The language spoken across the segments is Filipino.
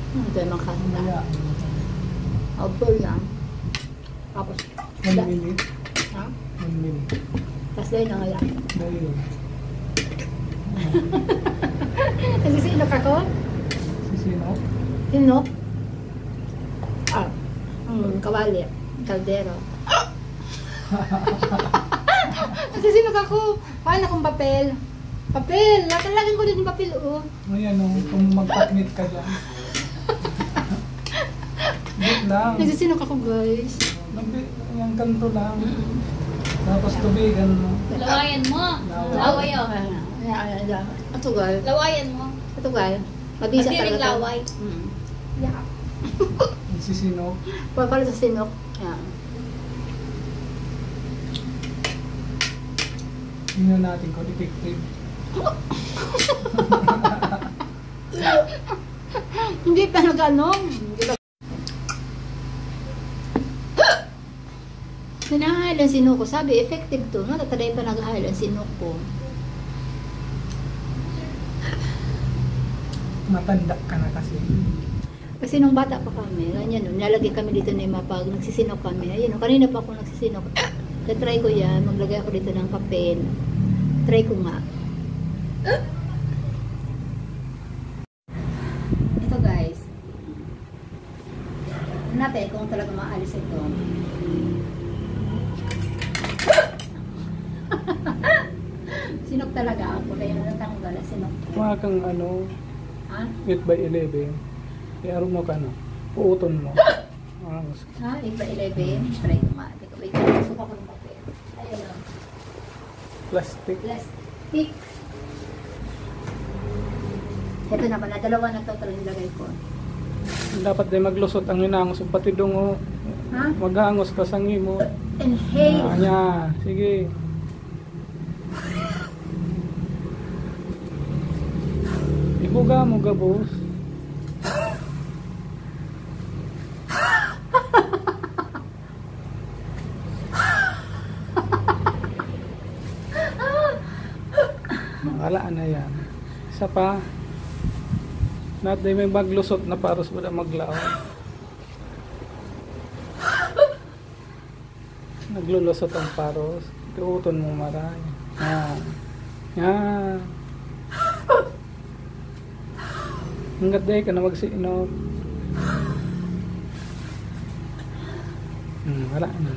Ito yung makanda. Mamaya. Outdoor lang. Tapos, 1 minute. ha? 1 minute. Tapos dahil na nga yan. Dahil. Kasi sino ka ko? Si sino? Sino? Ah, kawali. Kaldero. Kasi sino ka ko? Paano kung papel? Papel! Lagyan ko din yung papel, oh. Ayan o, kung magpaknit ka dyan. Wait lang. Nagsisino ka ko, guys. Yung kanto lang. Tapos tubigan mo. Lawayan mo. Laway o. Ito, gal. Lawayan mo. Ito, gal. Mabisa Madiring talaga. laway. Yeah. Nagsisino. Para sa sinok. Yan. Tingnan natin kung effective. Hindi pa nag-ano. Sinahayal ang sinok ko. Sabi, effective to. No? Tataday pa naghahayal ang sinok ko. Matanda ka na kasi. Kasi nung bata pa kami, ganyan, no, nalagay kami dito na yung mapag nagsisinok kami. Ayun, no, kanina pa ako nagsisinok. Try ko yan, maglagay ako dito ng papel. Try ko nga. Ito guys. Natin kung talaga maalis ito. Sinok talaga ako. Kaya natanggal ang sinok. Mga kang ano, Ha? 8x11. Iaro mo ka na. Puuton mo. Ha? 8x11. Try ko nga. Teka, wait. Suka ko ng papel. Ayun lang. Plastic. Plastic. Ito na pala. Dalawa na ito talagang nilagay ko. Dapat din maglusot ang hinangos. Pati dungo. Ha? Maghangos ka sa ngimo. Inhale. Anya. Sige. Ibuga mo gabos. Wala na yan. Isa pa. Natin may maglusot na paros ba na maglao. Naglulusot ang paros. Tuuton mo maray. Yan. Yan. Hanggat day ka na magsinok. Wala na.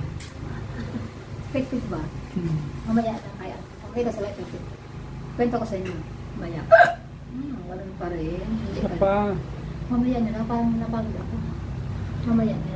Effective ba? Mamaya na kaya. Okay na sila effective. Kwento ko sa inyo. Mamaya. Wala pa rin. Hindi Isa pa. pa. Mamaya na. Napagod ako. Mamaya na